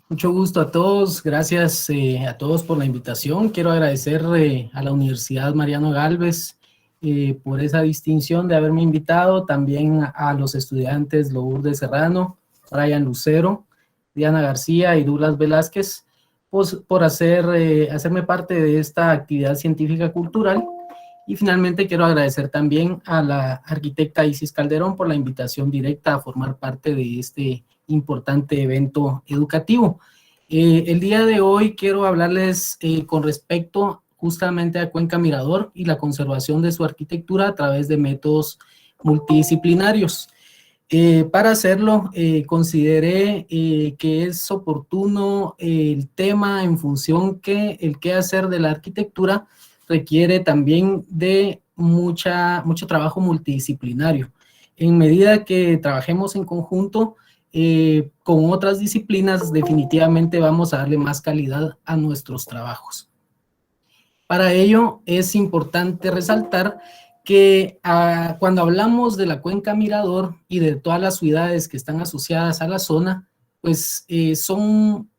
Mucho gusto a todos, gracias a todos por la invitación. Quiero agradecer a la Universidad Mariano Gálvez por esa distinción de haberme invitado, también a los estudiantes Lourdes Serrano, Brian Lucero, Diana García y Douglas Velázquez, pues, por hacerme parte de esta actividad científica cultural. Y finalmente quiero agradecer también a la arquitecta Isis Calderón por la invitación directa a formar parte de este importante evento educativo. El día de hoy quiero hablarles con respecto justamente a Cuenca Mirador y la conservación de su arquitectura a través de métodos multidisciplinarios. Para hacerlo, consideré que es oportuno el tema en función que el quehacer de la arquitectura requiere también de mucho trabajo multidisciplinario. En medida que trabajemos en conjunto con otras disciplinas, definitivamente vamos a darle más calidad a nuestros trabajos. Para ello es importante resaltar que cuando hablamos de la Cuenca Mirador y de todas las ciudades que están asociadas a la zona, pues son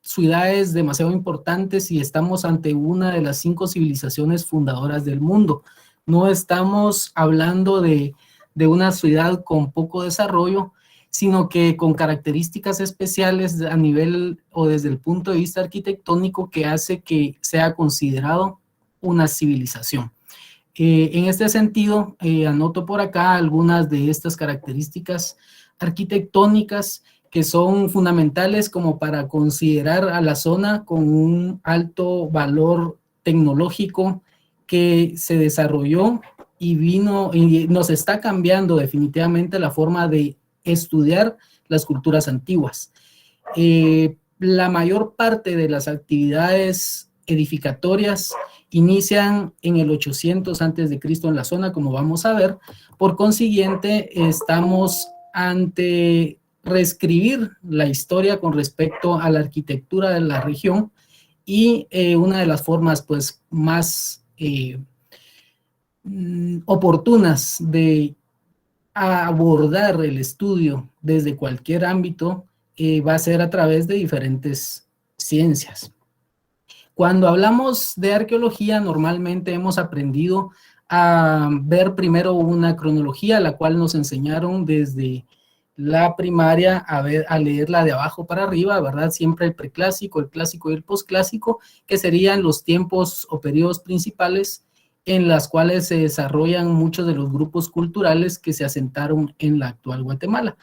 ciudades demasiado importantes y estamos ante una de las 5 civilizaciones fundadoras del mundo. No estamos hablando de una ciudad con poco desarrollo, sino que con características especiales a nivel o desde el punto de vista arquitectónico que hace que sea considerado una civilización. En este sentido, anoto por acá algunas de estas características arquitectónicas que son fundamentales como para considerar a la zona con un alto valor tecnológico que se desarrolló y nos está cambiando definitivamente la forma de estudiar las culturas antiguas. La mayor parte de las actividades edificatorias inician en el 800 a.C. en la zona, como vamos a ver. Por consiguiente, estamos ante reescribir la historia con respecto a la arquitectura de la región y una de las formas pues más oportunas de abordar el estudio desde cualquier ámbito va a ser a través de diferentes ciencias. Cuando hablamos de arqueología, normalmente hemos aprendido a ver primero una cronología, la cual nos enseñaron desde la primaria a leerla de abajo para arriba, ¿verdad? Siempre el preclásico, el clásico y el posclásico, que serían los tiempos o periodos principales en las cuales se desarrollan muchos de los grupos culturales que se asentaron en la actual Guatemala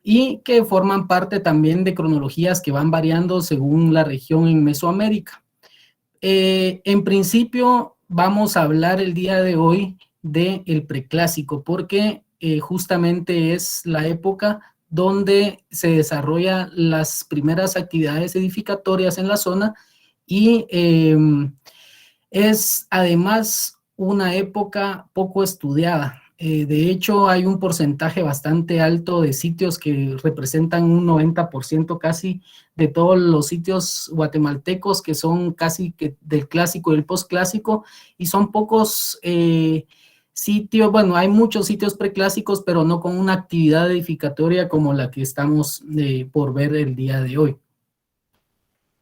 y que forman parte también de cronologías que van variando según la región en Mesoamérica. En principio vamos a hablar el día de hoy del preclásico porque justamente es la época donde se desarrollan las primeras actividades edificatorias en la zona y es además una época poco estudiada. De hecho, hay un porcentaje bastante alto de sitios que representan un 90% casi de todos los sitios guatemaltecos que son casi que del clásico y el posclásico, y son pocos sitios, bueno, hay muchos sitios preclásicos, pero no con una actividad edificatoria como la que estamos por ver el día de hoy.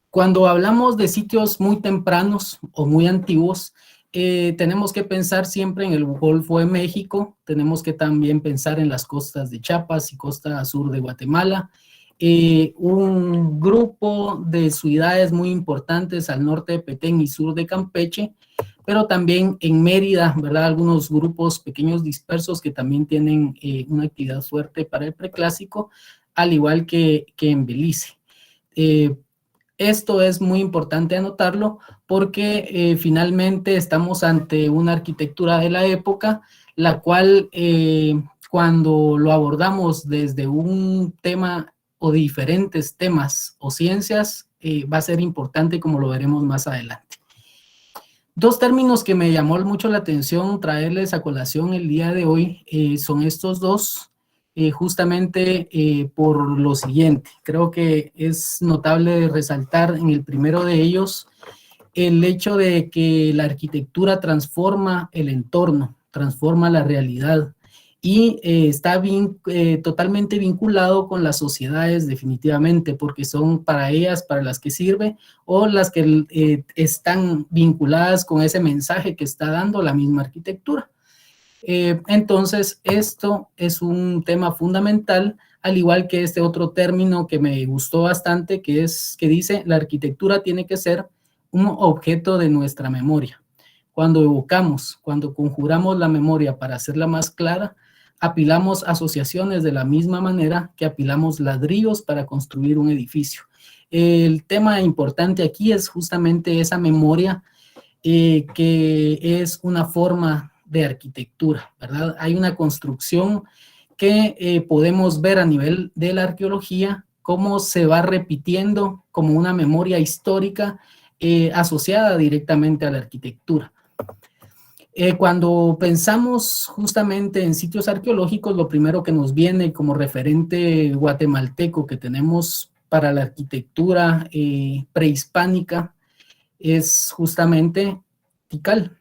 Cuando hablamos de sitios muy tempranos o muy antiguos, tenemos que pensar siempre en el Golfo de México, tenemos que también pensar en las costas de Chiapas y costa sur de Guatemala, un grupo de ciudades muy importantes al norte de Petén y sur de Campeche, pero también en Mérida, ¿verdad? Algunos grupos pequeños dispersos que también tienen una actividad fuerte para el preclásico, al igual que en Belice. Esto es muy importante anotarlo porque finalmente estamos ante una arquitectura de la época, la cual cuando lo abordamos desde un tema o diferentes temas o ciencias, va a ser importante como lo veremos más adelante. Dos términos que me llamó mucho la atención traerles a colación el día de hoy son estos dos. justamente por lo siguiente. Creo que es notable resaltar en el primero de ellos el hecho de que la arquitectura transforma el entorno, transforma la realidad y está totalmente vinculado con las sociedades definitivamente, porque son para ellas para las que sirve o las que están vinculadas con ese mensaje que está dando la misma arquitectura. Entonces, esto es un tema fundamental, al igual que este otro término que me gustó bastante, que dice, la arquitectura tiene que ser un objeto de nuestra memoria. Cuando evocamos, cuando conjuramos la memoria para hacerla más clara, apilamos asociaciones de la misma manera que apilamos ladrillos para construir un edificio. El tema importante aquí es justamente esa memoria que es una forma de arquitectura, ¿verdad? Hay una construcción que podemos ver a nivel de la arqueología, cómo se va repitiendo como una memoria histórica asociada directamente a la arquitectura. Cuando pensamos justamente en sitios arqueológicos, lo primero que nos viene como referente guatemalteco que tenemos para la arquitectura prehispánica es justamente Tikal.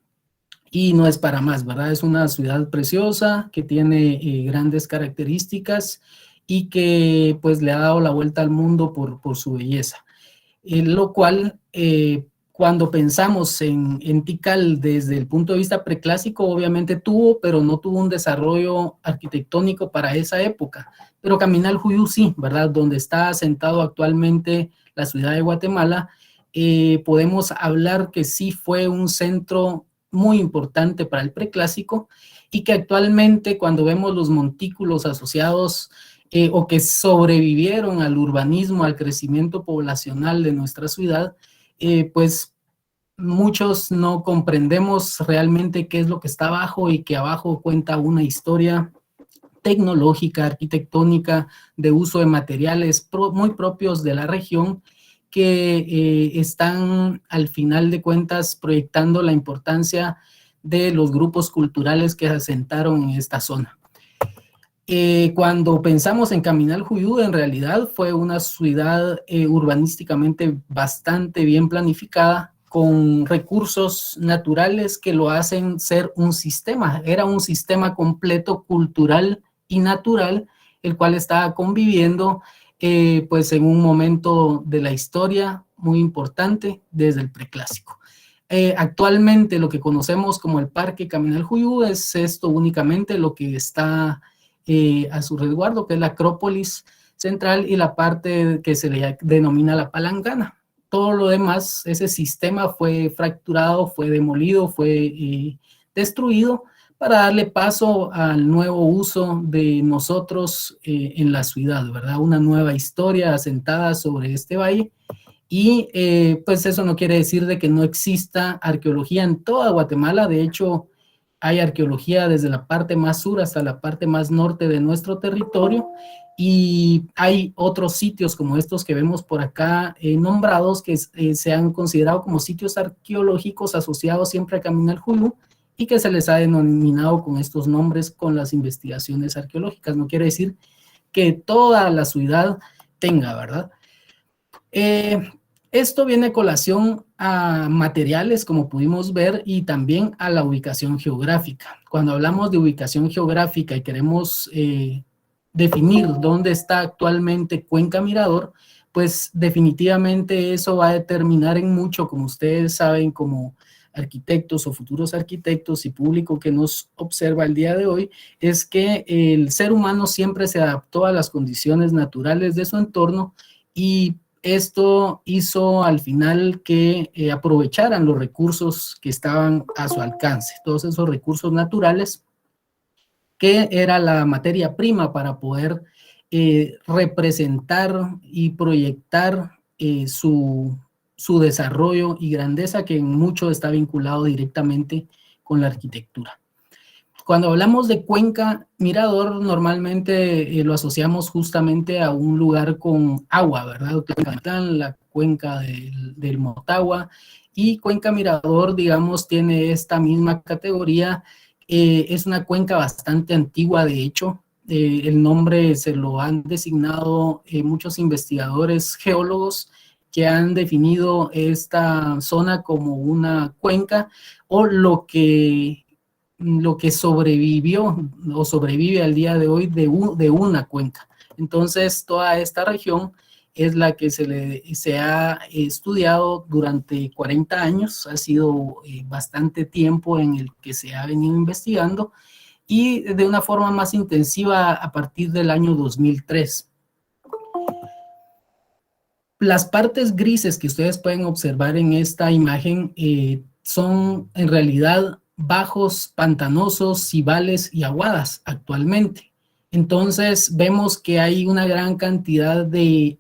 Y no es para más, ¿verdad? Es una ciudad preciosa que tiene grandes características y que pues le ha dado la vuelta al mundo por su belleza. Lo cual, cuando pensamos en Tikal desde el punto de vista preclásico, obviamente tuvo, pero no tuvo un desarrollo arquitectónico para esa época. Pero Caminaljuyu sí, ¿verdad? Donde está asentado actualmente la ciudad de Guatemala, podemos hablar que sí fue un centro muy importante para el preclásico y que actualmente cuando vemos los montículos asociados o que sobrevivieron al urbanismo, al crecimiento poblacional de nuestra ciudad, pues muchos no comprendemos realmente qué es lo que está abajo y que abajo cuenta una historia tecnológica, arquitectónica, de uso de materiales muy propios de la región que están al final de cuentas proyectando la importancia de los grupos culturales que se asentaron en esta zona. Cuando pensamos en Caminaljuyu, en realidad fue una ciudad urbanísticamente bastante bien planificada, con recursos naturales que lo hacen ser un sistema. Era un sistema completo cultural y natural, el cual estaba conviviendo pues en un momento de la historia muy importante desde el preclásico. Actualmente lo que conocemos como el Parque Caminaljuyu es esto únicamente, lo que está a su resguardo, que es la Acrópolis Central y la parte que se le denomina la Palangana. Todo lo demás, ese sistema fue fracturado, fue demolido, fue destruido para darle paso al nuevo uso de nosotros en la ciudad, ¿verdad? Una nueva historia asentada sobre este valle. Y pues eso no quiere decir de que no exista arqueología en toda Guatemala. De hecho, hay arqueología desde la parte más sur hasta la parte más norte de nuestro territorio, y hay otros sitios como estos que vemos por acá nombrados que se han considerado como sitios arqueológicos asociados siempre a Caminaljuyu y que se les ha denominado con estos nombres con las investigaciones arqueológicas. No quiere decir que toda la ciudad tenga, ¿verdad? Esto viene a colación a materiales, como pudimos ver, y también a la ubicación geográfica. Cuando hablamos de ubicación geográfica y queremos definir dónde está actualmente Cuenca Mirador, pues definitivamente eso va a determinar en mucho, como ustedes saben, como arquitectos o futuros arquitectos y público que nos observa el día de hoy, es que el ser humano siempre se adaptó a las condiciones naturales de su entorno y esto hizo al final que aprovecharan los recursos que estaban a su alcance, todos esos recursos naturales, que era la materia prima para poder representar y proyectar su desarrollo y grandeza, que en mucho está vinculado directamente con la arquitectura. Cuando hablamos de Cuenca Mirador, normalmente lo asociamos justamente a un lugar con agua, ¿verdad? La cuenca del Motagua, y Cuenca Mirador, digamos, tiene esta misma categoría. Es una cuenca bastante antigua, de hecho, el nombre se lo han designado muchos investigadores geólogos que han definido esta zona como una cuenca, o lo que sobrevivió o sobrevive al día de hoy de una cuenca. Entonces, toda esta región es la que se ha estudiado durante 40 años, ha sido bastante tiempo en el que se ha venido investigando, y de una forma más intensiva a partir del año 2003. Las partes grises que ustedes pueden observar en esta imagen son en realidad bajos pantanosos, cibales y aguadas actualmente. Entonces vemos que hay una gran cantidad de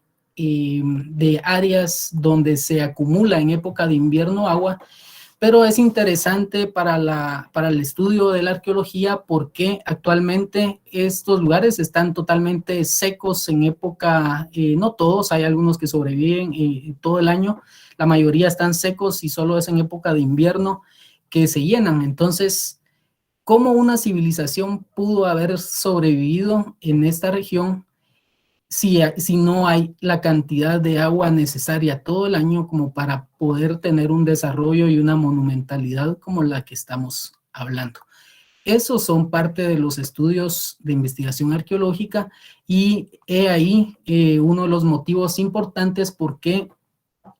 áreas donde se acumula en época de invierno agua, pero es interesante para el estudio de la arqueología porque actualmente estos lugares están totalmente secos en época, no todos, hay algunos que sobreviven todo el año, la mayoría están secos y solo es en época de invierno que se llenan. Entonces, ¿cómo una civilización pudo haber sobrevivido en esta región si no hay la cantidad de agua necesaria todo el año como para poder tener un desarrollo y una monumentalidad como la que estamos hablando? Esos son parte de los estudios de investigación arqueológica, y he ahí uno de los motivos importantes por qué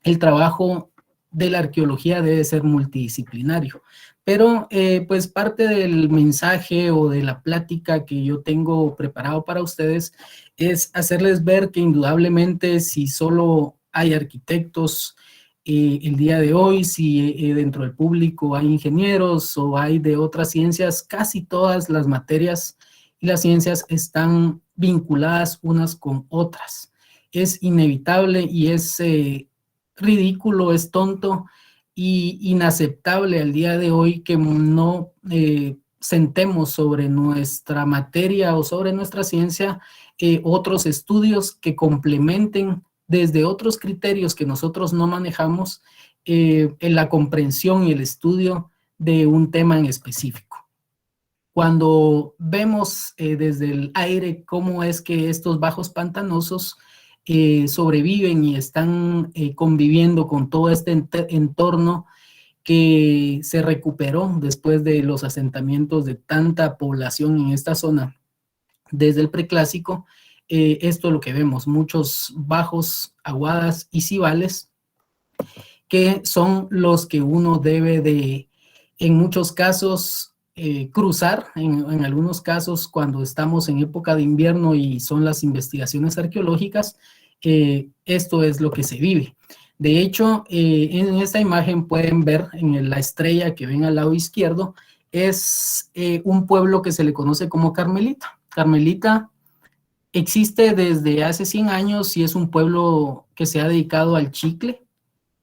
el trabajo de la arqueología debe ser multidisciplinario. Pero pues parte del mensaje o de la plática que yo tengo preparado para ustedes es hacerles ver que indudablemente si solo hay arquitectos el día de hoy, si dentro del público hay ingenieros o hay de otras ciencias, casi todas las materias y las ciencias están vinculadas unas con otras. Es inevitable y es ridículo, es tonto y inaceptable al día de hoy que no sentemos sobre nuestra materia o sobre nuestra ciencia otros estudios que complementen desde otros criterios que nosotros no manejamos en la comprensión y el estudio de un tema en específico. Cuando vemos desde el aire cómo es que estos bajos pantanosos sobreviven y están conviviendo con todo este entorno que se recuperó después de los asentamientos de tanta población en esta zona desde el preclásico, esto es lo que vemos, muchos bajos, aguadas y cibales, que son los que uno debe de, en muchos casos, cruzar, en algunos casos cuando estamos en época de invierno y son las investigaciones arqueológicas, esto es lo que se vive. De hecho, en esta imagen pueden ver en la estrella que ven al lado izquierdo, es un pueblo que se le conoce como Carmelita. Carmelita existe desde hace 100 años y es un pueblo que se ha dedicado al chicle,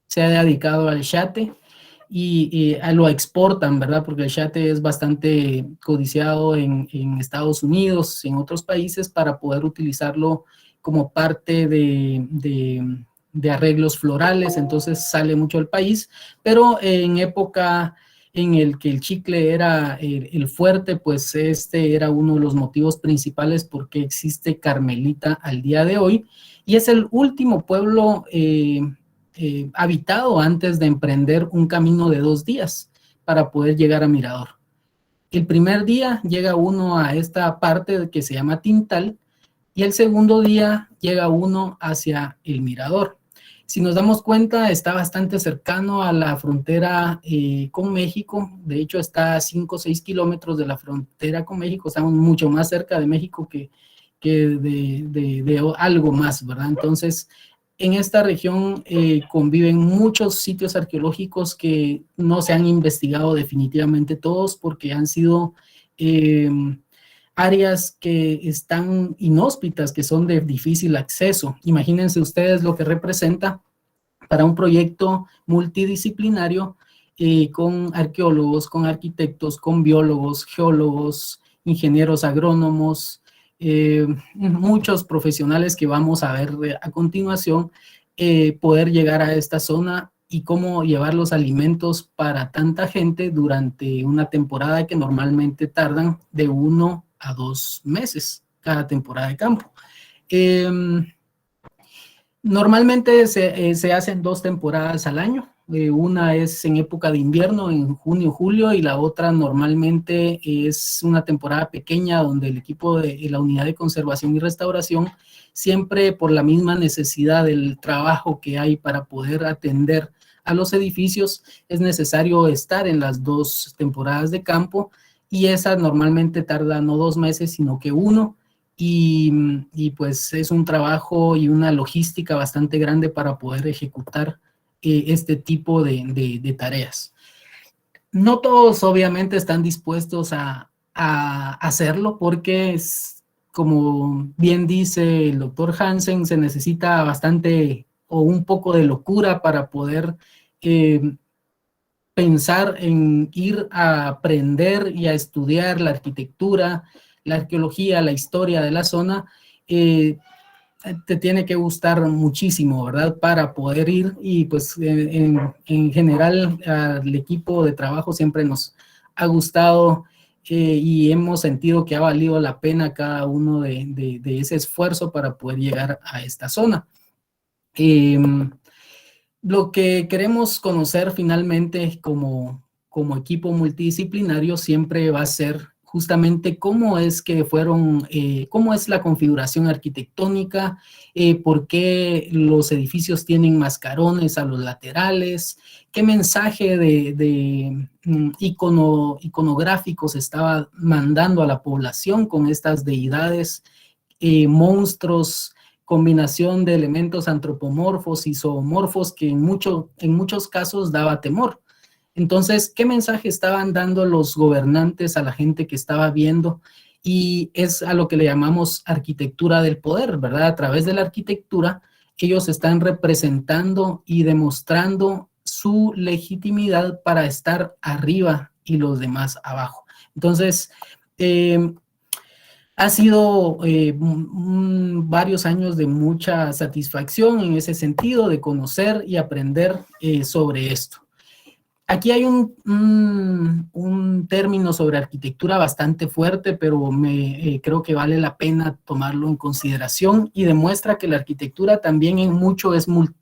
se ha dedicado al chate y lo exportan, ¿verdad? Porque el chate es bastante codiciado en Estados Unidos, en otros países, para poder utilizarlo como parte de arreglos florales, entonces sale mucho del país, pero en época en el que el chicle era el fuerte, pues este era uno de los motivos principales por qué existe Carmelita al día de hoy, y es el último pueblo habitado antes de emprender un camino de 2 días para poder llegar a Mirador. El primer día llega uno a esta parte que se llama Tintal, y el segundo día llega uno hacia el Mirador. Si nos damos cuenta, está bastante cercano a la frontera con México. De hecho, está a 5 o 6 kilómetros de la frontera con México. Estamos mucho más cerca de México que de algo más, ¿verdad? Entonces, en esta región conviven muchos sitios arqueológicos que no se han investigado definitivamente todos porque han sido áreas que están inhóspitas, que son de difícil acceso. Imagínense ustedes lo que representa para un proyecto multidisciplinario con arqueólogos, con arquitectos, con biólogos, geólogos, ingenieros agrónomos, muchos profesionales que vamos a ver a continuación, poder llegar a esta zona y cómo llevar los alimentos para tanta gente durante una temporada que normalmente tardan de 1 a 2 meses, cada temporada de campo. Normalmente se hacen 2 temporadas al año. Una es en época de invierno, en junio, julio, y la otra normalmente es una temporada pequeña donde el equipo de la unidad de conservación y restauración, siempre por la misma necesidad del trabajo que hay para poder atender a los edificios, es necesario estar en las 2 temporadas de campo, y esa normalmente tarda no 2 meses, sino que 1. Y pues es un trabajo y una logística bastante grande para poder ejecutar este tipo de tareas. No todos obviamente están dispuestos a hacerlo, porque es, como bien dice el doctor Hansen, se necesita bastante o un poco de locura para poder pensar en ir a aprender y a estudiar la arquitectura, la arqueología, la historia de la zona. Te tiene que gustar muchísimo, ¿verdad? Para poder ir, y pues en general al equipo de trabajo siempre nos ha gustado y hemos sentido que ha valido la pena cada uno de ese esfuerzo para poder llegar a esta zona. Lo que queremos conocer finalmente como equipo multidisciplinario siempre va a ser justamente cómo es que cómo es la configuración arquitectónica, por qué los edificios tienen mascarones a los laterales, qué mensaje de iconográfico se estaba mandando a la población con estas deidades, monstruos, combinación de elementos antropomorfos y zoomorfos que en muchos casos daba temor. Entonces, ¿qué mensaje estaban dando los gobernantes a la gente que estaba viendo? Y es a lo que le llamamos arquitectura del poder, ¿verdad? A través de la arquitectura, ellos están representando y demostrando su legitimidad para estar arriba y los demás abajo. Entonces, ha sido varios años de mucha satisfacción en ese sentido, de conocer y aprender sobre esto. Aquí hay un término sobre arquitectura bastante fuerte, pero creo que vale la pena tomarlo en consideración, y demuestra que la arquitectura también en mucho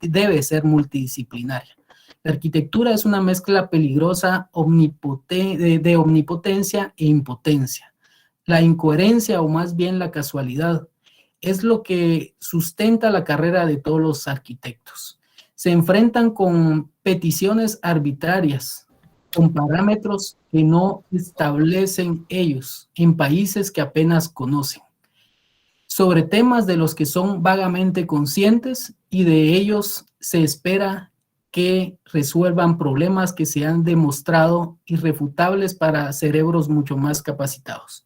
debe ser multidisciplinaria. La arquitectura es una mezcla peligrosa de omnipotencia e impotencia. La incoherencia, o más bien la casualidad, es lo que sustenta la carrera de todos los arquitectos. Se enfrentan con peticiones arbitrarias, con parámetros que no establecen ellos, en países que apenas conocen, sobre temas de los que son vagamente conscientes, y de ellos se espera que resuelvan problemas que se han demostrado irrefutables para cerebros mucho más capacitados.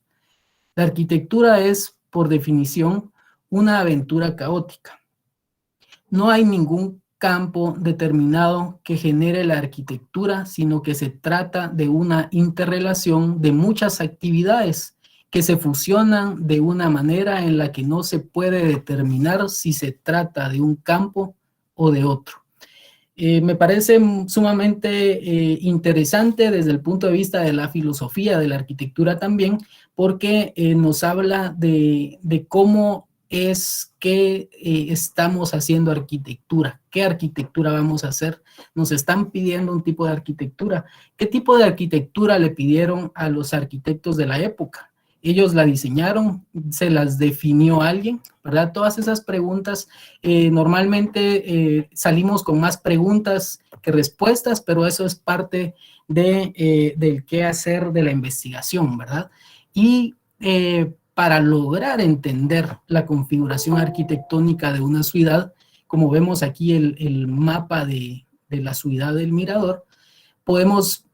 La arquitectura es, por definición, una aventura caótica. No hay ningún campo determinado que genere la arquitectura, sino que se trata de una interrelación de muchas actividades que se fusionan de una manera en la que no se puede determinar si se trata de un campo o de otro. Me parece sumamente interesante desde el punto de vista de la filosofía de la arquitectura también, porque nos habla de cómo es que estamos haciendo arquitectura, qué arquitectura vamos a hacer. Nos están pidiendo un tipo de arquitectura. ¿Qué tipo de arquitectura le pidieron a los arquitectos de la época? Ellos la diseñaron, se las definió alguien, ¿verdad? Todas esas preguntas, normalmente salimos con más preguntas que respuestas, pero eso es parte del qué hacer de la investigación, ¿verdad? Y para lograr entender la configuración arquitectónica de una ciudad, como vemos aquí el mapa de la ciudad del Mirador, podemos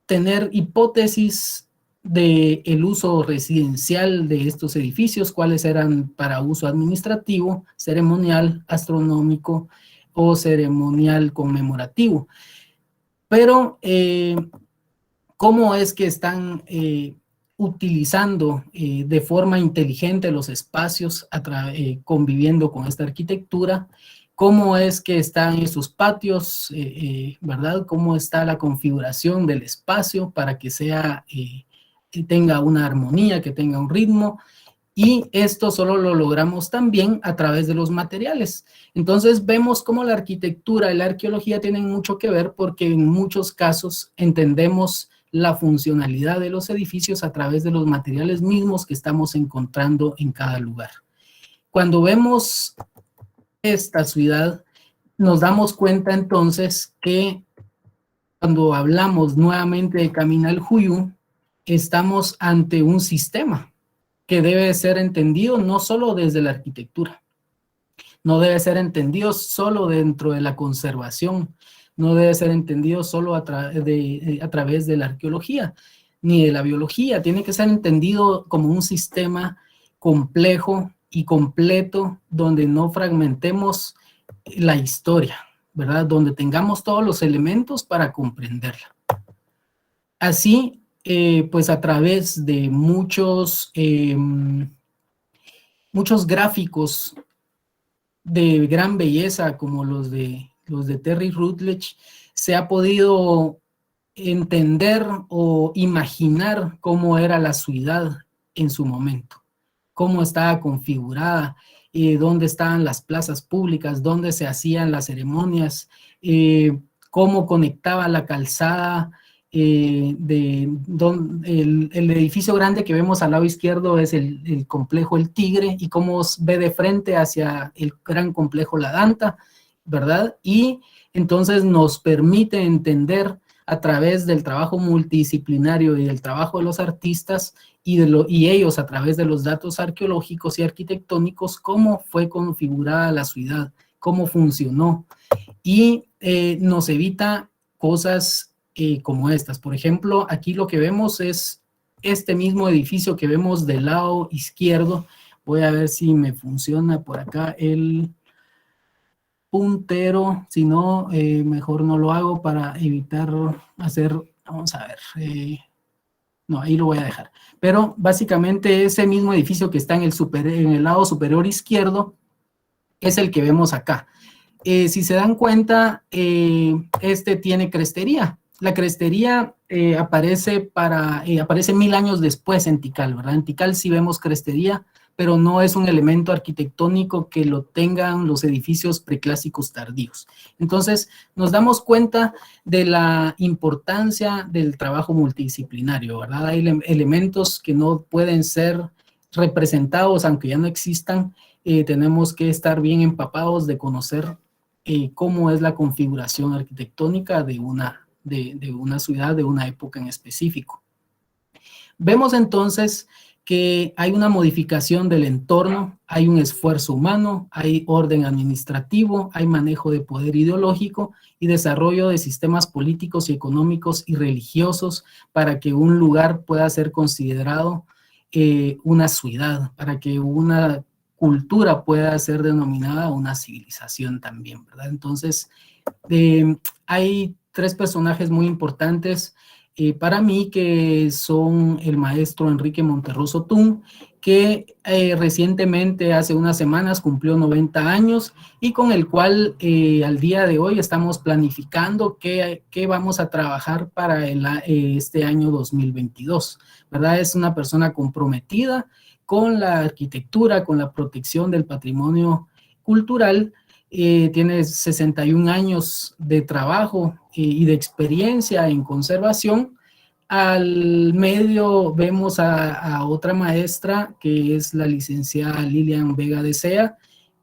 tener hipótesis del uso residencial de estos edificios, cuáles eran para uso administrativo, ceremonial, astronómico o ceremonial conmemorativo. Pero, ¿cómo es que están utilizando de forma inteligente los espacios conviviendo con esta arquitectura? ¿Cómo es que están esos patios, verdad? ¿Cómo está la configuración del espacio para que tenga una armonía, que tenga un ritmo? Y esto solo lo logramos también a través de los materiales. Entonces vemos cómo la arquitectura y la arqueología tienen mucho que ver, porque en muchos casos entendemos la funcionalidad de los edificios a través de los materiales mismos que estamos encontrando en cada lugar. Cuando vemos esta ciudad, nos damos cuenta entonces que cuando hablamos nuevamente de Caminaljuyu, estamos ante un sistema que debe ser entendido no solo desde la arquitectura, no debe ser entendido solo dentro de la conservación, no debe ser entendido solo a través de la arqueología, ni de la biología, tiene que ser entendido como un sistema complejo y completo, donde no fragmentemos la historia, ¿verdad? Donde tengamos todos los elementos para comprenderla. Así, pues a través de muchos gráficos de gran belleza, como los de Terry Routledge, se ha podido entender o imaginar cómo era la ciudad en su momento, cómo estaba configurada, dónde estaban las plazas públicas, dónde se hacían las ceremonias, cómo conectaba la calzada. El edificio grande que vemos al lado izquierdo es el complejo El Tigre, y cómo ve de frente hacia el gran complejo La Danta, ¿verdad? Y entonces nos permite entender a través del trabajo multidisciplinario y del trabajo de los artistas y ellos a través de los datos arqueológicos y arquitectónicos, cómo fue configurada la ciudad, cómo funcionó, y nos evita cosas como estas. Por ejemplo, aquí lo que vemos es este mismo edificio que vemos del lado izquierdo. Voy a ver si me funciona por acá el puntero, si no, mejor no lo hago para evitar hacer, vamos a ver, no, ahí lo voy a dejar. Pero básicamente ese mismo edificio que está en el lado superior izquierdo es el que vemos acá. Si se dan cuenta, este tiene crestería. La crestería aparece 1000 años después en Tikal, ¿verdad? En Tikal sí vemos crestería, pero no es un elemento arquitectónico que lo tengan los edificios preclásicos tardíos. Entonces, nos damos cuenta de la importancia del trabajo multidisciplinario, ¿verdad? Hay elementos que no pueden ser representados, aunque ya no existan. Tenemos que estar bien empapados de conocer cómo es la configuración arquitectónica de una ciudad, de una época en específico. Vemos entonces que hay una modificación del entorno, hay un esfuerzo humano, hay orden administrativo, hay manejo de poder ideológico y desarrollo de sistemas políticos y económicos y religiosos para que un lugar pueda ser considerado una ciudad, para que una cultura pueda ser denominada una civilización también, ¿verdad? Entonces, hay 3 personajes muy importantes para mí, que son el maestro Enrique Monterroso Tun, que recientemente, hace unas semanas, cumplió 90 años y con el cual al día de hoy estamos planificando qué vamos a trabajar para este año 2022, ¿verdad? Es una persona comprometida con la arquitectura, con la protección del patrimonio cultural. Tiene 61 años de trabajo y de experiencia en conservación. Al medio vemos a otra maestra, que es la licenciada Lilian Vega de Sea,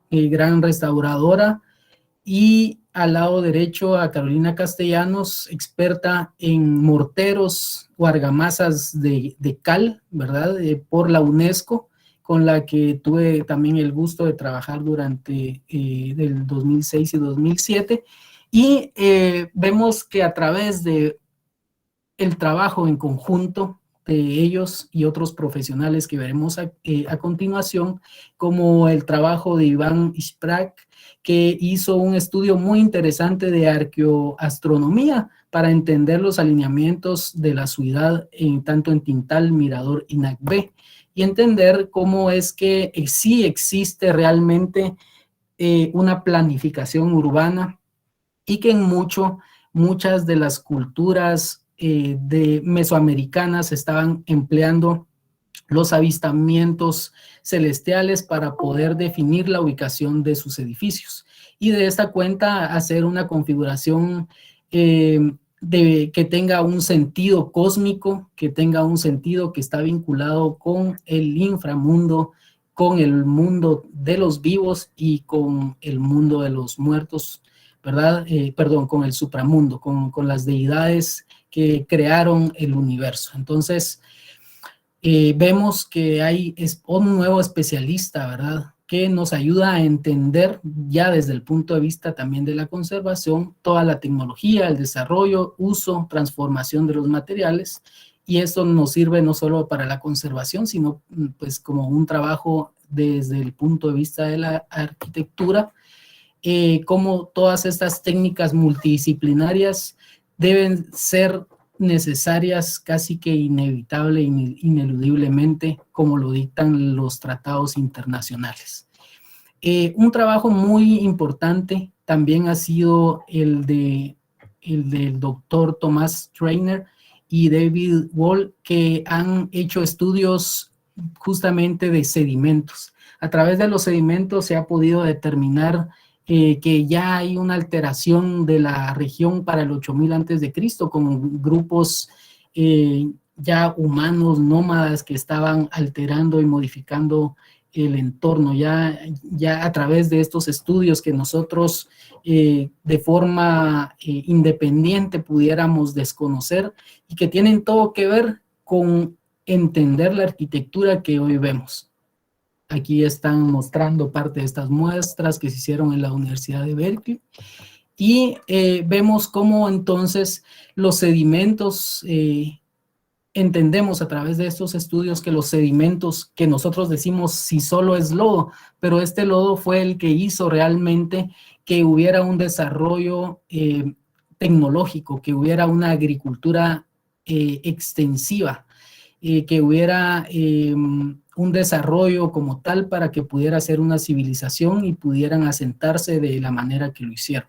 gran restauradora, y al lado derecho a Carolina Castellanos, experta en morteros o argamasas de cal, ¿verdad? Por la UNESCO, con la que tuve también el gusto de trabajar durante del 2006 y 2007, y vemos que a través de el trabajo en conjunto de ellos y otros profesionales que veremos a continuación, como el trabajo de Iván Isprak, que hizo un estudio muy interesante de arqueoastronomía para entender los alineamientos de la ciudad tanto en Tintal, Mirador y Nacbé, y entender cómo es que sí existe realmente una planificación urbana, y que en muchas de las culturas de mesoamericanas estaban empleando los avistamientos celestiales para poder definir la ubicación de sus edificios. Y de esta cuenta hacer una configuración que tenga un sentido cósmico, que tenga un sentido que está vinculado con el inframundo, con el mundo de los vivos y con el mundo de los muertos, ¿verdad? Perdón, con el supramundo, con las deidades que crearon el universo. Entonces, vemos que hay un nuevo especialista, ¿verdad?, que nos ayuda a entender ya desde el punto de vista también de la conservación toda la tecnología, el desarrollo, uso, transformación de los materiales, y esto nos sirve no solo para la conservación, sino pues como un trabajo desde el punto de vista de la arquitectura, como todas estas técnicas multidisciplinarias deben ser necesarias, casi que inevitable, ineludiblemente, como lo dictan los tratados internacionales. Un trabajo muy importante también ha sido el del doctor Thomas Trainer y David Wall, que han hecho estudios justamente de sedimentos. A través de los sedimentos se ha podido determinar que ya hay una alteración de la región para el 8000 antes de Cristo, con grupos ya humanos, nómadas, que estaban alterando y modificando el entorno. Ya a través de estos estudios que nosotros de forma independiente pudiéramos desconocer, y que tienen todo que ver con entender la arquitectura que hoy vemos. Aquí están mostrando parte de estas muestras que se hicieron en la Universidad de Berkeley, y vemos cómo entonces los sedimentos, entendemos a través de estos estudios que los sedimentos, que nosotros decimos si solo es lodo, pero este lodo fue el que hizo realmente que hubiera un desarrollo tecnológico, que hubiera una agricultura extensiva, que hubiera un desarrollo como tal para que pudiera ser una civilización y pudieran asentarse de la manera que lo hicieron.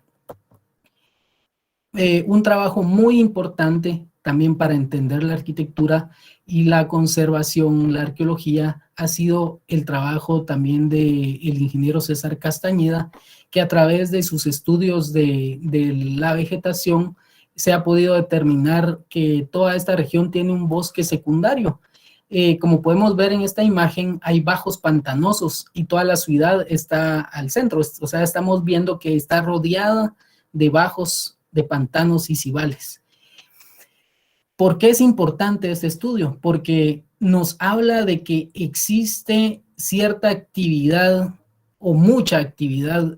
Un trabajo muy importante también para entender la arquitectura y la conservación, la arqueología, ha sido el trabajo también del ingeniero César Castañeda, que a través de sus estudios de la vegetación se ha podido determinar que toda esta región tiene un bosque secundario. Como podemos ver en esta imagen, hay bajos pantanosos y toda la ciudad está al centro. O sea, estamos viendo que está rodeada de bajos, de pantanos y cibales. ¿Por qué es importante este estudio? Porque nos habla de que existe cierta actividad o mucha actividad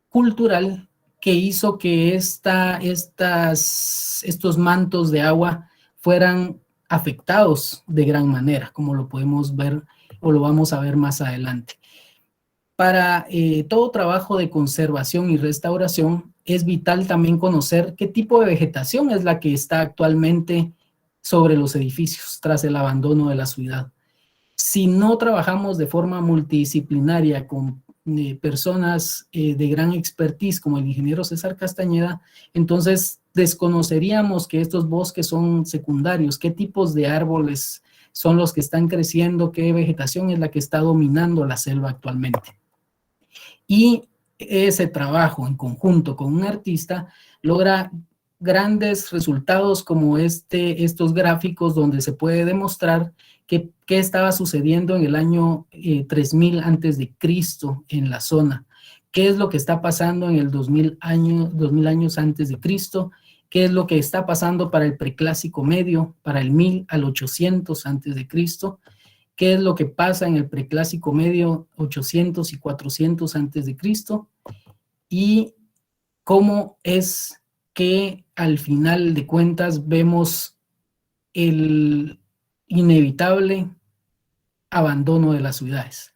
cultural que hizo que estos mantos de agua fueran afectados de gran manera, como lo podemos ver o lo vamos a ver más adelante. Para todo trabajo de conservación y restauración es vital también conocer qué tipo de vegetación es la que está actualmente sobre los edificios tras el abandono de la ciudad. Si no trabajamos de forma multidisciplinaria con personas de gran expertise como el ingeniero César Castañeda, entonces desconoceríamos que estos bosques son secundarios, qué tipos de árboles son los que están creciendo, qué vegetación es la que está dominando la selva actualmente. Y ese trabajo en conjunto con un artista logra grandes resultados como estos gráficos donde se puede demostrar qué estaba sucediendo en el año 3000 antes de Cristo en la zona, qué es lo que está pasando en el 2000 años antes de Cristo, qué es lo que está pasando para el preclásico medio, para el 1000 al 800 antes de Cristo, qué es lo que pasa en el preclásico medio 800 y 400 antes de Cristo, y cómo es que al final de cuentas vemos el inevitable abandono de las ciudades.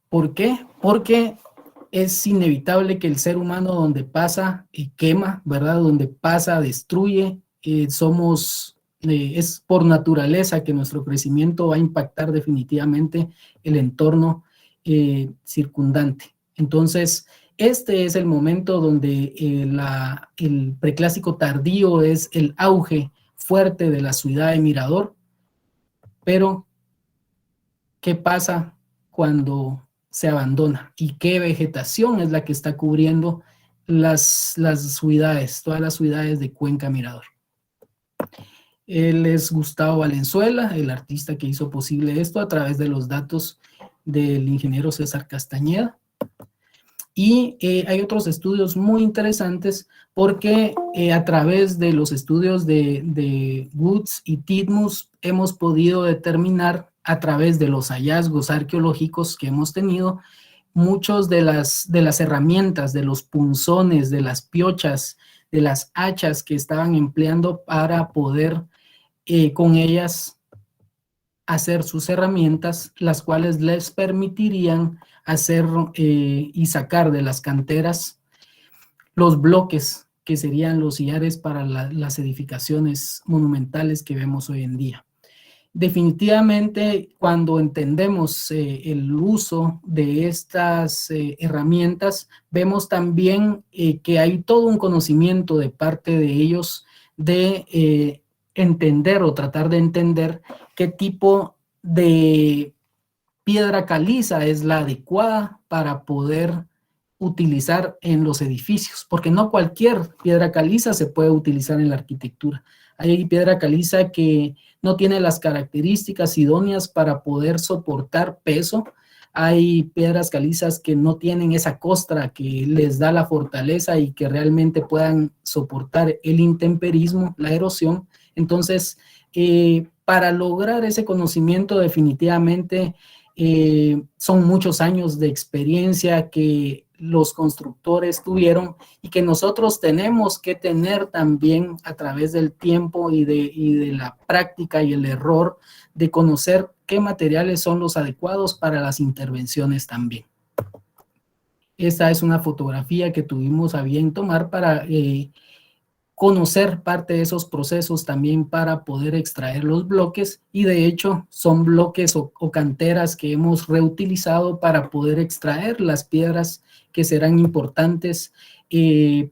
¿Por qué? Porque es inevitable que el ser humano donde pasa quema, ¿verdad? Donde pasa destruye, es por naturaleza que nuestro crecimiento va a impactar definitivamente el entorno circundante. Entonces, este es el momento donde el preclásico tardío es el auge fuerte de la ciudad de Mirador, pero qué pasa cuando se abandona y qué vegetación es la que está cubriendo las ciudades, todas las ciudades de Cuenca Mirador. Él es Gustavo Valenzuela, el artista que hizo posible esto a través de los datos del ingeniero César Castañeda. Y hay otros estudios muy interesantes porque a través de los estudios de Woods y Titmus hemos podido determinar a través de los hallazgos arqueológicos que hemos tenido muchos de las herramientas, de los punzones, de las piochas, de las hachas que estaban empleando para poder con ellas hacer sus herramientas, las cuales les permitirían hacer y sacar de las canteras los bloques que serían los sillares para las edificaciones monumentales que vemos hoy en día. Definitivamente, cuando entendemos el uso de estas herramientas, vemos también que hay todo un conocimiento de parte de ellos de entender o tratar de entender qué tipo de piedra caliza es la adecuada para poder utilizar en los edificios, porque no cualquier piedra caliza se puede utilizar en la arquitectura. Hay piedra caliza que no tiene las características idóneas para poder soportar peso. Hay piedras calizas que no tienen esa costra que les da la fortaleza y que realmente puedan soportar el intemperismo, la erosión. Entonces, para lograr ese conocimiento definitivamente son muchos años de experiencia que los constructores tuvieron y que nosotros tenemos que tener también a través del tiempo y de la práctica y el error de conocer qué materiales son los adecuados para las intervenciones también. Esta es una fotografía que tuvimos a bien tomar para conocer parte de esos procesos también para poder extraer los bloques, y de hecho son bloques o canteras que hemos reutilizado para poder extraer las piedras que serán importantes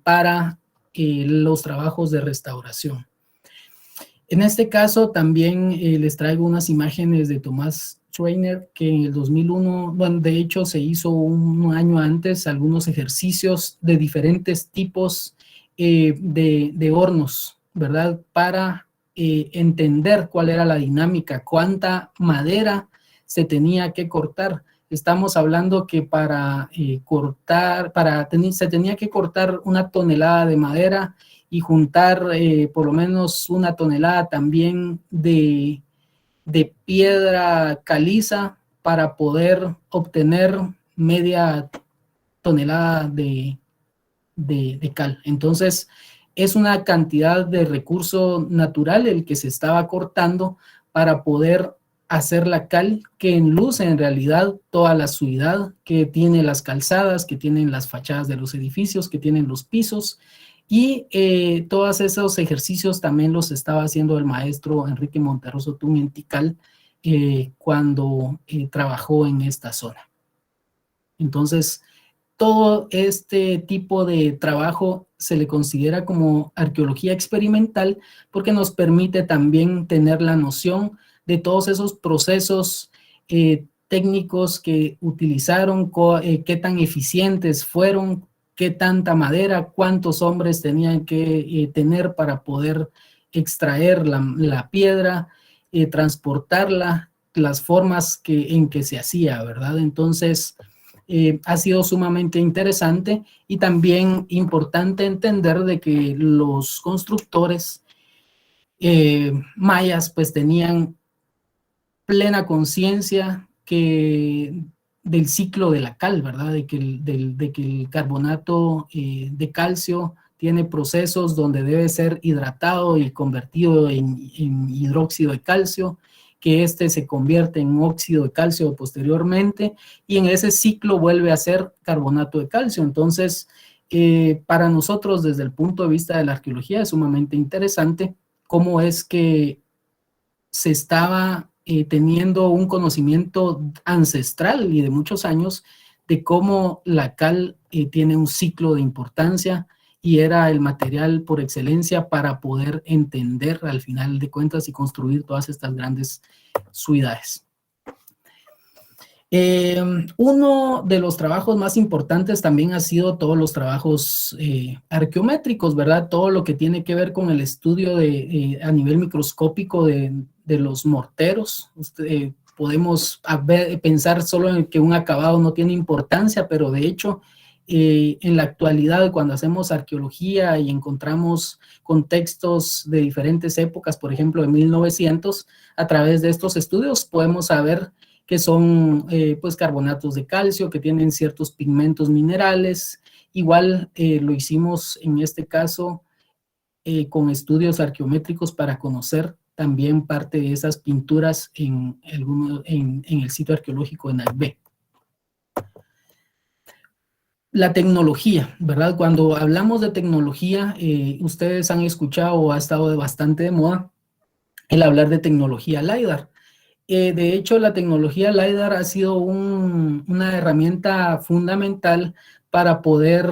para los trabajos de restauración. En este caso también les traigo unas imágenes de Tomás Trainer, que en el 2001, bueno, de hecho se hizo un año antes algunos ejercicios de diferentes tipos de hornos, ¿verdad? Para entender cuál era la dinámica, cuánta madera se tenía que cortar. Estamos hablando que para cortar, se tenía que cortar 1 tonelada de madera y juntar por lo menos 1 tonelada también de piedra caliza para poder obtener media tonelada de cal. Entonces, es una cantidad de recurso natural el que se estaba cortando para poder hacer la cal que enluce en realidad toda la ciudad, que tiene las calzadas, que tienen las fachadas de los edificios, que tienen los pisos, y todos esos ejercicios también los estaba haciendo el maestro Enrique Monterroso Tumientical cuando trabajó en esta zona. Entonces, todo este tipo de trabajo se le considera como arqueología experimental porque nos permite también tener la noción de todos esos procesos técnicos que utilizaron, qué tan eficientes fueron, qué tanta madera, cuántos hombres tenían que tener para poder extraer la piedra, transportarla, las formas en que se hacía, ¿verdad? Entonces, ha sido sumamente interesante y también importante entender de que los constructores mayas pues tenían plena conciencia del ciclo de la cal, ¿verdad? De que el carbonato de calcio tiene procesos donde debe ser hidratado y convertido en hidróxido de calcio, que este se convierte en óxido de calcio posteriormente, y en ese ciclo vuelve a ser carbonato de calcio. Entonces, para nosotros, desde el punto de vista de la arqueología, es sumamente interesante cómo es que se estaba teniendo un conocimiento ancestral y de muchos años de cómo la cal tiene un ciclo de importancia y era el material por excelencia para poder entender al final de cuentas y construir todas estas grandes ciudades. Uno de los trabajos más importantes también ha sido todos los trabajos arqueométricos, ¿verdad? Todo lo que tiene que ver con el estudio a nivel microscópico de los morteros. Podemos pensar solo en que un acabado no tiene importancia, pero de hecho, en la actualidad, cuando hacemos arqueología y encontramos contextos de diferentes épocas, por ejemplo, de 1900, a través de estos estudios podemos saber que son pues carbonatos de calcio, que tienen ciertos pigmentos minerales. Igual lo hicimos en este caso con estudios arqueométricos para conocer también parte de esas pinturas en el sitio arqueológico de Nagbé. La tecnología, ¿verdad? Cuando hablamos de tecnología, ustedes han escuchado o ha estado bastante de moda el hablar de tecnología LiDAR. De hecho, la tecnología LiDAR ha sido una herramienta fundamental para poder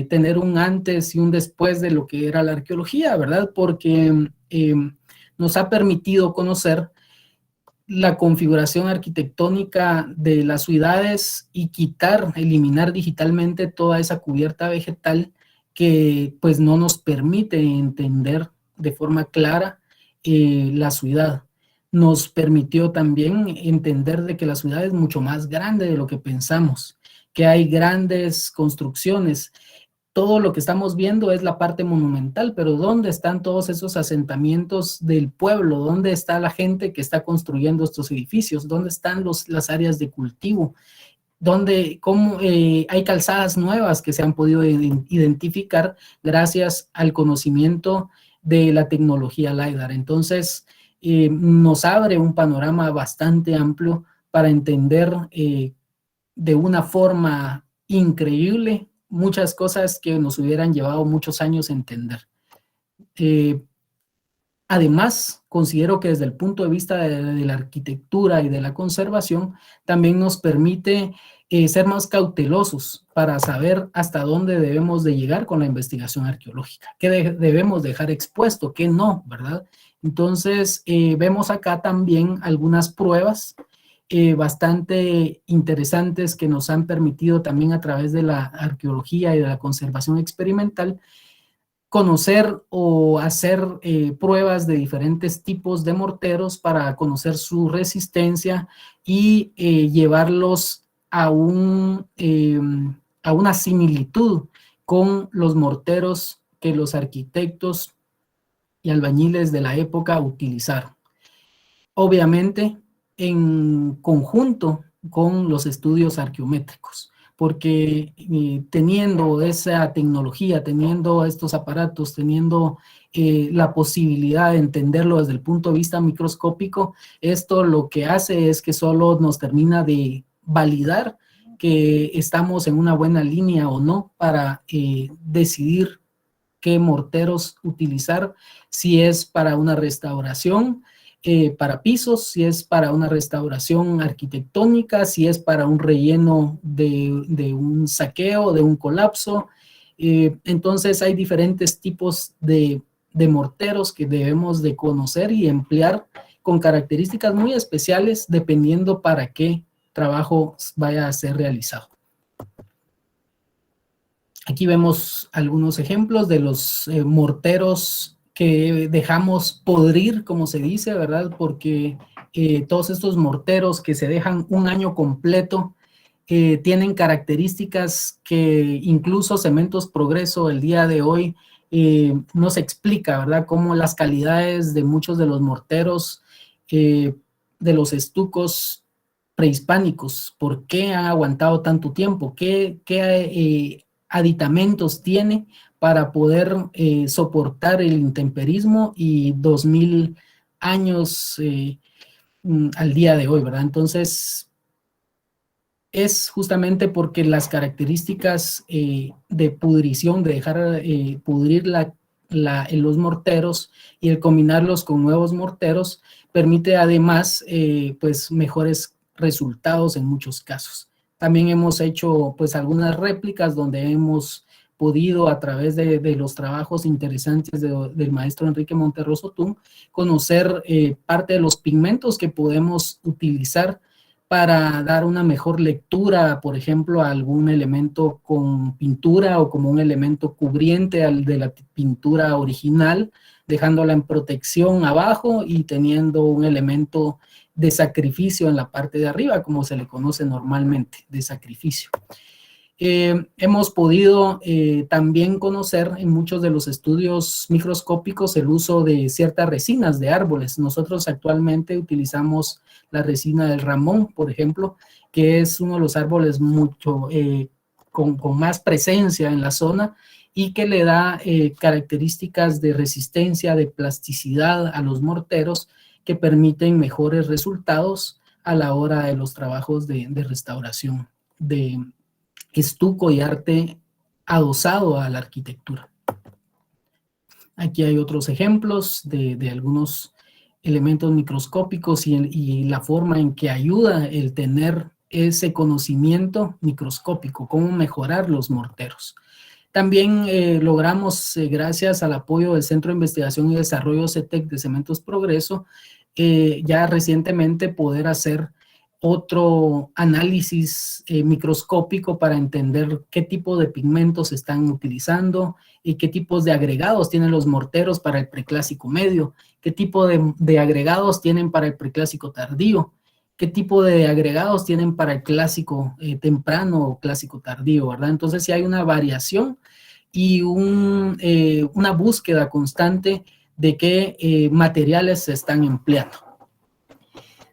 tener un antes y un después de lo que era la arqueología, ¿verdad? Porque nos ha permitido conocer la configuración arquitectónica de las ciudades y eliminar digitalmente toda esa cubierta vegetal que pues no nos permite entender de forma clara la ciudad. Nos permitió también entender de que la ciudad es mucho más grande de lo que pensamos, que hay grandes construcciones. Todo lo que estamos viendo es la parte monumental, pero ¿dónde están todos esos asentamientos del pueblo? ¿Dónde está la gente que está construyendo estos edificios? ¿Dónde están las áreas de cultivo? Hay calzadas nuevas que se han podido identificar gracias al conocimiento de la tecnología LiDAR. Entonces, nos abre un panorama bastante amplio para entender de una forma increíble muchas cosas que nos hubieran llevado muchos años a entender. Además, considero que desde el punto de vista de la arquitectura y de la conservación, también nos permite ser más cautelosos para saber hasta dónde debemos de llegar con la investigación arqueológica, qué debemos dejar expuesto, qué no, ¿verdad? Entonces, vemos acá también algunas pruebas bastante interesantes que nos han permitido también a través de la arqueología y de la conservación experimental conocer o hacer pruebas de diferentes tipos de morteros para conocer su resistencia y llevarlos a una similitud con los morteros que los arquitectos y albañiles de la época utilizaron. Obviamente, en conjunto con los estudios arqueométricos, porque teniendo esa tecnología, teniendo estos aparatos, teniendo la posibilidad de entenderlo desde el punto de vista microscópico, esto lo que hace es que solo nos termina de validar que estamos en una buena línea o no para decidir qué morteros utilizar, si es para una restauración, para pisos, si es para una restauración arquitectónica, si es para un relleno de un saqueo, de un colapso. Entonces hay diferentes tipos de morteros que debemos de conocer y emplear con características muy especiales dependiendo para qué trabajo vaya a ser realizado. Aquí vemos algunos ejemplos de los morteros que dejamos podrir, como se dice, ¿verdad? Porque todos estos morteros que se dejan un año completo tienen características que incluso Cementos Progreso el día de hoy nos explica, ¿verdad? Cómo las calidades de muchos de los morteros, de los estucos prehispánicos, ¿por qué han aguantado tanto tiempo? ¿Qué aditamentos tiene para poder soportar el intemperismo y 2000 años al día de hoy, ¿verdad? Entonces, es justamente porque las características de pudrición, de dejar pudrir los morteros y el combinarlos con nuevos morteros, permite además pues mejores resultados en muchos casos. También hemos hecho pues algunas réplicas donde hemos podido a través de los trabajos interesantes del maestro Enrique Monterroso Tun conocer parte de los pigmentos que podemos utilizar para dar una mejor lectura, por ejemplo, a algún elemento con pintura o como un elemento cubriente al de la pintura original, dejándola en protección abajo y teniendo un elemento de sacrificio en la parte de arriba, como se le conoce normalmente, de sacrificio. Hemos podido también conocer en muchos de los estudios microscópicos el uso de ciertas resinas de árboles. Nosotros actualmente utilizamos la resina del ramón, por ejemplo, que es uno de los árboles mucho con más presencia en la zona y que le da características de resistencia, de plasticidad a los morteros que permiten mejores resultados a la hora de los trabajos de restauración, de estuco y arte adosado a la arquitectura. Aquí hay otros ejemplos de algunos elementos microscópicos y la forma en que ayuda el tener ese conocimiento microscópico, cómo mejorar los morteros. También logramos, gracias al apoyo del Centro de Investigación y Desarrollo CETEC de Cementos Progreso, ya recientemente poder hacer otro análisis microscópico para entender qué tipo de pigmentos se están utilizando y qué tipos de agregados tienen los morteros para el preclásico medio, qué tipo de agregados tienen para el preclásico tardío, qué tipo de agregados tienen para el clásico temprano o clásico tardío, ¿verdad? Entonces sí hay una variación y una búsqueda constante de qué materiales se están empleando.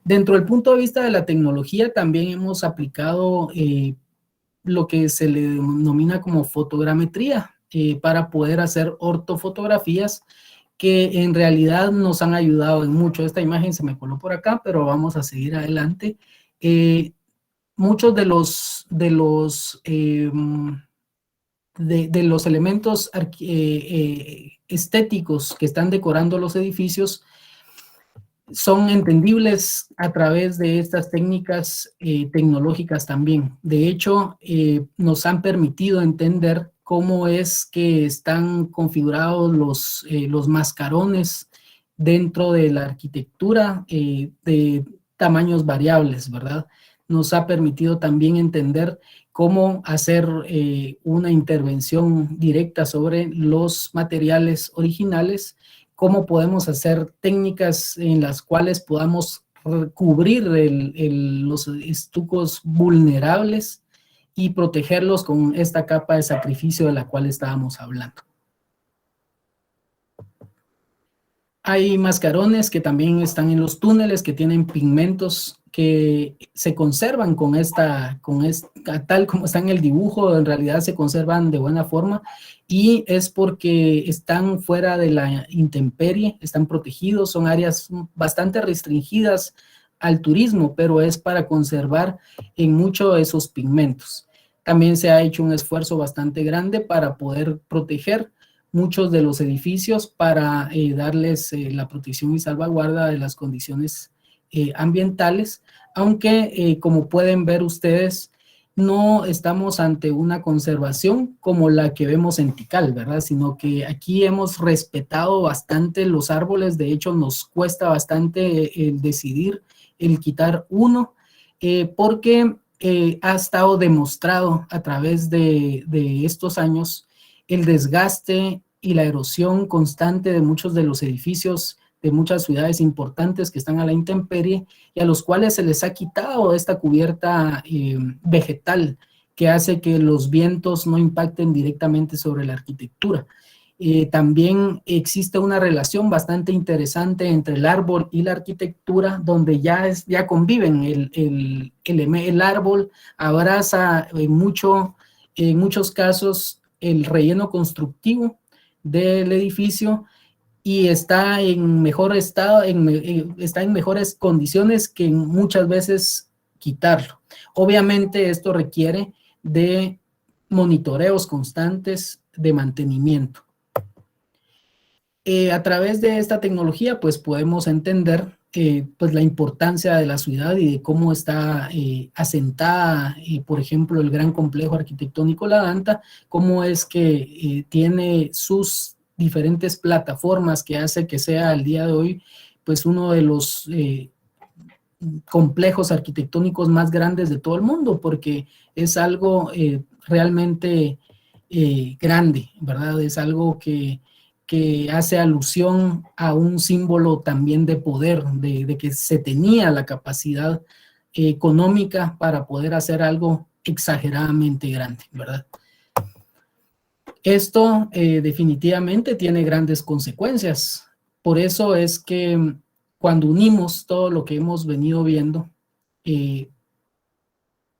Dentro del punto de vista de la tecnología, también hemos aplicado lo que se le denomina como fotogrametría para poder hacer ortofotografías que en realidad nos han ayudado en mucho. Esta imagen se me coló por acá, pero vamos a seguir adelante. Muchos de los elementos estéticos que están decorando los edificios son entendibles a través de estas técnicas tecnológicas también. De hecho, nos han permitido entender cómo es que están configurados los mascarones dentro de la arquitectura de tamaños variables, ¿verdad? Nos ha permitido también entender cómo hacer una intervención directa sobre los materiales originales, cómo podemos hacer técnicas en las cuales podamos cubrir los estucos vulnerables y protegerlos con esta capa de sacrificio de la cual estábamos hablando. Hay mascarones que también están en los túneles, que tienen pigmentos que se conservan tal como está en el dibujo, en realidad se conservan de buena forma, y es porque están fuera de la intemperie, están protegidos, son áreas bastante restringidas al turismo, pero es para conservar en mucho esos pigmentos. También se ha hecho un esfuerzo bastante grande para poder proteger muchos de los edificios para darles la protección y salvaguarda de las condiciones ambientales, aunque como pueden ver ustedes, no estamos ante una conservación como la que vemos en Tikal, ¿verdad? Sino que aquí hemos respetado bastante los árboles, de hecho nos cuesta bastante el decidir el quitar uno, porque ha estado demostrado a través de estos años el desgaste y la erosión constante de muchos de los edificios de muchas ciudades importantes que están a la intemperie y a los cuales se les ha quitado esta cubierta vegetal que hace que los vientos no impacten directamente sobre la arquitectura. También existe una relación bastante interesante entre el árbol y la arquitectura, donde ya conviven. El árbol abraza en muchos casos el relleno constructivo del edificio y está en mejor estado, está en mejores condiciones que muchas veces quitarlo. Obviamente esto requiere de monitoreos constantes de mantenimiento. A través de esta tecnología pues podemos entender pues la importancia de la ciudad y de cómo está asentada, por ejemplo, el gran complejo arquitectónico La Danta, cómo es que tiene sus diferentes plataformas que hace que sea al día de hoy pues uno de los complejos arquitectónicos más grandes de todo el mundo, porque es algo realmente grande, ¿verdad? Es algo que hace alusión a un símbolo también de poder, de que se tenía la capacidad económica para poder hacer algo exageradamente grande, ¿verdad? Esto definitivamente tiene grandes consecuencias. Por eso es que cuando unimos todo lo que hemos venido viendo,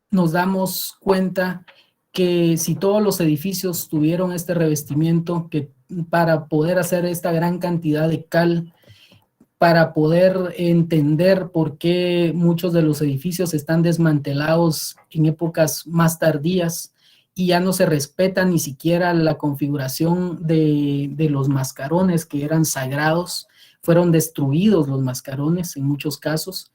nos damos cuenta que si todos los edificios tuvieron este revestimiento, que para poder hacer esta gran cantidad de cal, para poder entender por qué muchos de los edificios están desmantelados en épocas más tardías y ya no se respeta ni siquiera la configuración de los mascarones que eran sagrados, fueron destruidos los mascarones en muchos casos,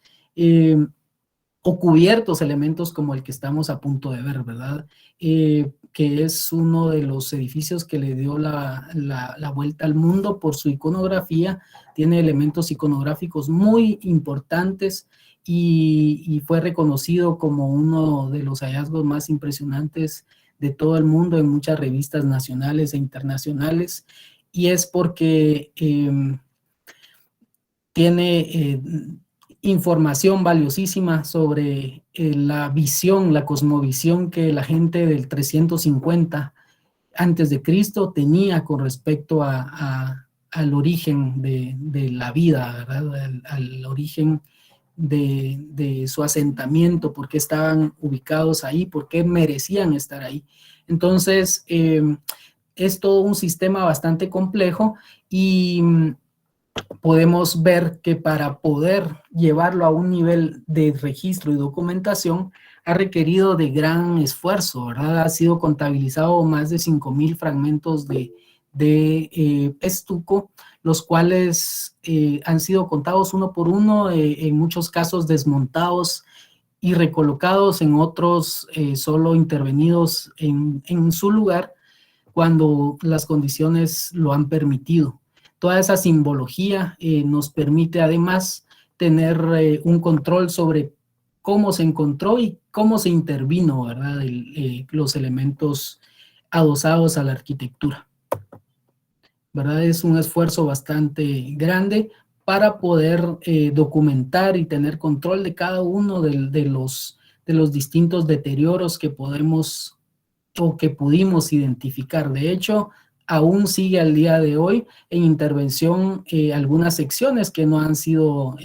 o cubiertos elementos como el que estamos a punto de ver, ¿verdad? Que es uno de los edificios que le dio la vuelta al mundo por su iconografía, tiene elementos iconográficos muy importantes y fue reconocido como uno de los hallazgos más impresionantes de todo el mundo en muchas revistas nacionales e internacionales, y es porque tiene información valiosísima sobre la visión, la cosmovisión que la gente del 350 antes de Cristo tenía con respecto al origen de la vida, ¿verdad? Al origen de su asentamiento, por qué estaban ubicados ahí, por qué merecían estar ahí. Entonces, es todo un sistema bastante complejo y podemos ver que para poder llevarlo a un nivel de registro y documentación ha requerido de gran esfuerzo, ¿verdad? Ha sido contabilizado más de 5,000 fragmentos de estuco, los cuales han sido contados uno por uno, en muchos casos desmontados y recolocados, en otros solo intervenidos en su lugar cuando las condiciones lo han permitido. Toda esa simbología nos permite además tener un control sobre cómo se encontró y cómo se intervino, ¿verdad? Los elementos adosados a la arquitectura, ¿verdad? Es un esfuerzo bastante grande para poder documentar y tener control de cada uno de los distintos deterioros que podemos o que pudimos identificar. De hecho, aún sigue al día de hoy en intervención algunas secciones que no han sido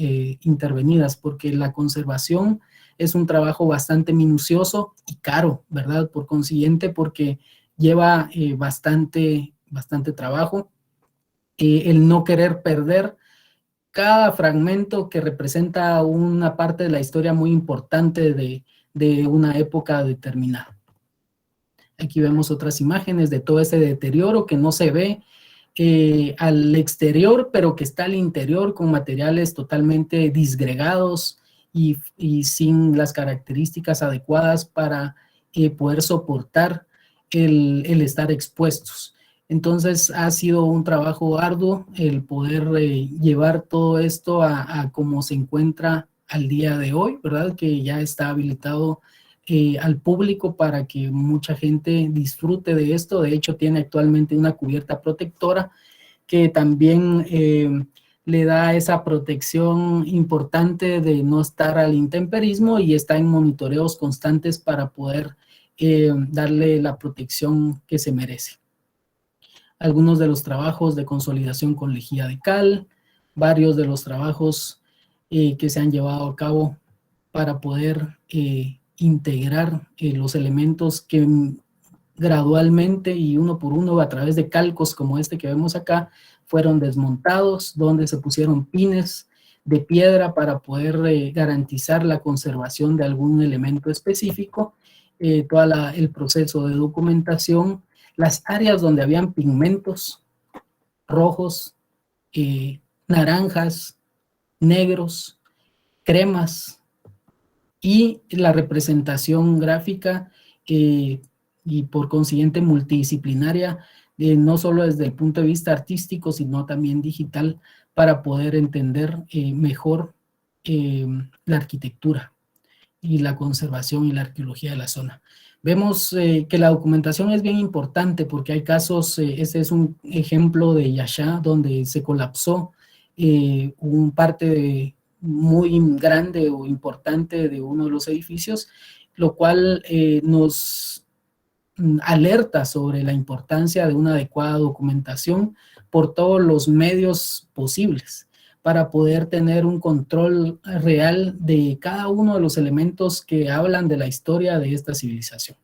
intervenidas, porque la conservación es un trabajo bastante minucioso y caro, ¿verdad? Por consiguiente, porque lleva bastante trabajo. El no querer perder cada fragmento que representa una parte de la historia muy importante de una época determinada. Aquí vemos otras imágenes de todo ese deterioro que no se ve al exterior, pero que está al interior con materiales totalmente disgregados y sin las características adecuadas para poder soportar el estar expuestos. Entonces ha sido un trabajo arduo el poder llevar todo esto a cómo se encuentra al día de hoy, ¿verdad? Que ya está habilitado al público para que mucha gente disfrute de esto. De hecho, tiene actualmente una cubierta protectora que también le da esa protección importante de no estar al intemperismo y está en monitoreos constantes para poder darle la protección que se merece. Algunos de los trabajos de consolidación con lejía de cal, varios de los trabajos que se han llevado a cabo para poder integrar los elementos que gradualmente y uno por uno a través de calcos como este que vemos acá fueron desmontados, donde se pusieron pines de piedra para poder garantizar la conservación de algún elemento específico, todo el proceso de documentación, las áreas donde habían pigmentos rojos, naranjas, negros, cremas, y la representación gráfica y por consiguiente multidisciplinaria, no solo desde el punto de vista artístico, sino también digital, para poder entender mejor la arquitectura y la conservación y la arqueología de la zona. Vemos que la documentación es bien importante porque hay casos, este es un ejemplo de Yashá, donde se colapsó un muy grande o importante de uno de los edificios, lo cual nos alerta sobre la importancia de una adecuada documentación por todos los medios posibles para poder tener un control real de cada uno de los elementos que hablan de la historia de esta civilización.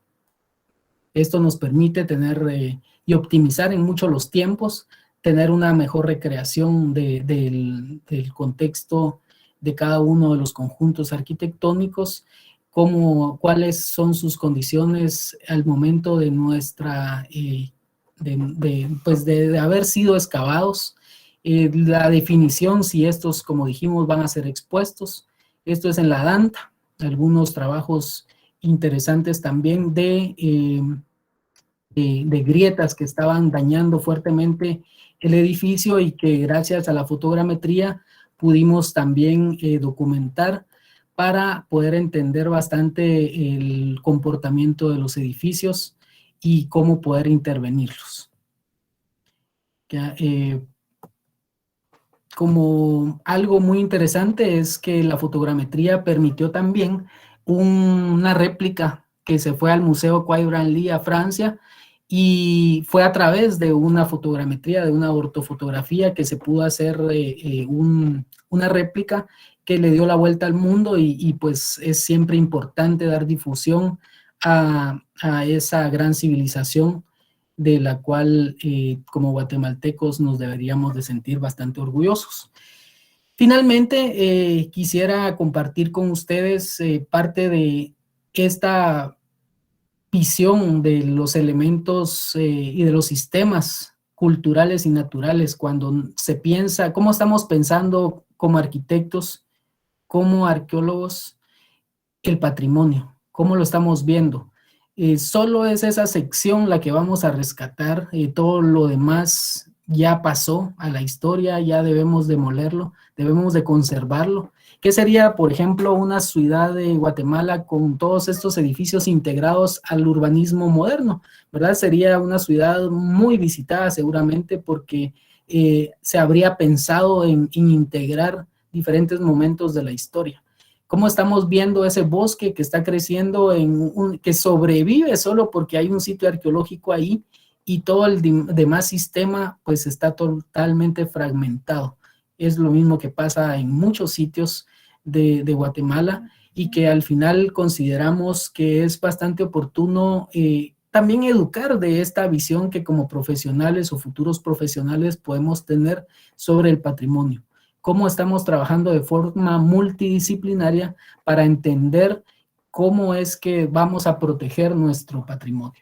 Esto nos permite tener y optimizar en mucho los tiempos, tener una mejor recreación del contexto de cada uno de los conjuntos arquitectónicos, cuáles son sus condiciones al momento de nuestra, de haber sido excavados, la definición, si estos, como dijimos, van a ser expuestos. Esto es en la Danta, algunos trabajos interesantes también de grietas que estaban dañando fuertemente el edificio y que gracias a la fotogrametría pudimos también documentar para poder entender bastante el comportamiento de los edificios y cómo poder intervenirlos. Como algo muy interesante es que la fotogrametría permitió también una réplica que se fue al Museo Quai Branly a Francia, y fue a través de una fotogrametría, de una ortofotografía, que se pudo hacer una réplica que le dio la vuelta al mundo, y pues es siempre importante dar difusión a esa gran civilización de la cual como guatemaltecos nos deberíamos de sentir bastante orgullosos. Finalmente, quisiera compartir con ustedes parte de esta visión de los elementos y de los sistemas culturales y naturales cuando se piensa, cómo estamos pensando como arquitectos, como arqueólogos, el patrimonio, cómo lo estamos viendo. Solo es esa sección la que vamos a rescatar, todo lo demás ya pasó a la historia, ya debemos demolerlo, debemos de conservarlo. ¿Qué sería, por ejemplo, una ciudad de Guatemala con todos estos edificios integrados al urbanismo moderno? ¿Verdad? Sería una ciudad muy visitada seguramente porque se habría pensado en integrar diferentes momentos de la historia. ¿Cómo estamos viendo ese bosque que está creciendo, que sobrevive solo porque hay un sitio arqueológico ahí, y todo el demás sistema pues está totalmente fragmentado? Es lo mismo que pasa en muchos sitios de Guatemala, y que al final consideramos que es bastante oportuno también educar de esta visión que como profesionales o futuros profesionales podemos tener sobre el patrimonio. Cómo estamos trabajando de forma multidisciplinaria para entender cómo es que vamos a proteger nuestro patrimonio.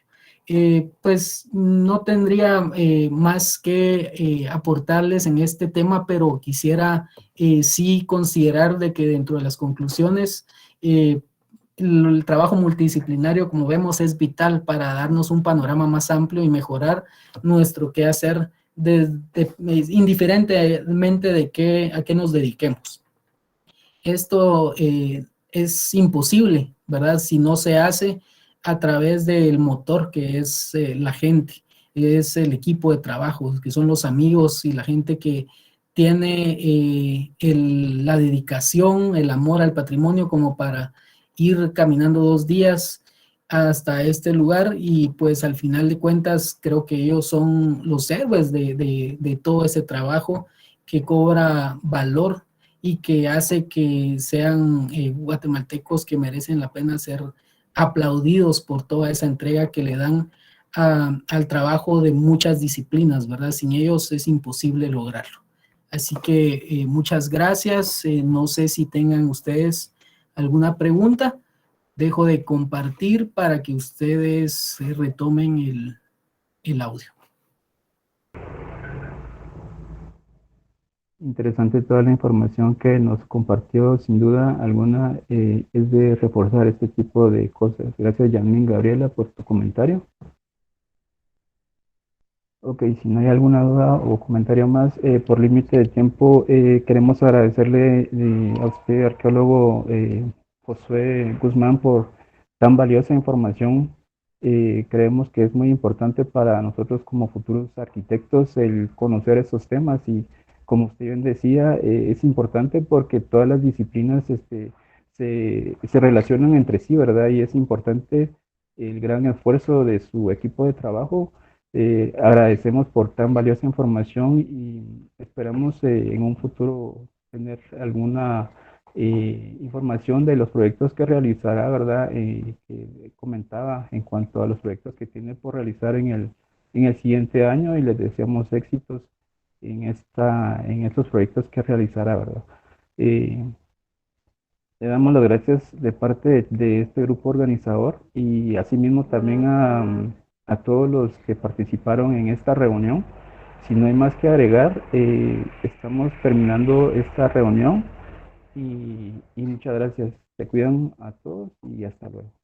Pues no tendría más que aportarles en este tema, pero quisiera sí considerar de que dentro de las conclusiones el trabajo multidisciplinario, como vemos, es vital para darnos un panorama más amplio y mejorar nuestro quehacer indiferentemente de a qué nos dediquemos. Esto es imposible, ¿verdad? Si no se hace a través del motor que es la gente, es el equipo de trabajo, que son los amigos y la gente que tiene la dedicación, el amor al patrimonio como para ir caminando 2 días hasta este lugar, y pues al final de cuentas creo que ellos son los héroes de todo ese trabajo que cobra valor y que hace que sean guatemaltecos que merecen la pena ser aplaudidos por toda esa entrega que le dan al trabajo de muchas disciplinas, ¿verdad? Sin ellos es imposible lograrlo. Así que muchas gracias. No sé si tengan ustedes alguna pregunta. Dejo de compartir para que ustedes retomen el audio. Interesante toda la información que nos compartió, sin duda alguna es de reforzar este tipo de cosas. Gracias, Yasmín Gabriela, por tu comentario. Ok, si no hay alguna duda o comentario más, por límite de tiempo, queremos agradecerle a usted, arqueólogo Josué Guzmán, por tan valiosa información. Creemos que es muy importante para nosotros como futuros arquitectos el conocer estos temas y, como usted bien decía, es importante porque todas las disciplinas se relacionan entre sí, ¿verdad? Y es importante el gran esfuerzo de su equipo de trabajo. Agradecemos por tan valiosa información y esperamos en un futuro tener alguna información de los proyectos que realizará, ¿verdad? Que comentaba en cuanto a los proyectos que tiene por realizar en el siguiente año y les deseamos éxitos en estos proyectos que realizará, ¿verdad? Eh, Le damos las gracias de parte de este grupo organizador y asimismo también a todos los que participaron en esta reunión. Si no hay más que agregar, estamos terminando esta reunión y muchas gracias. Se cuidan a todos y hasta luego.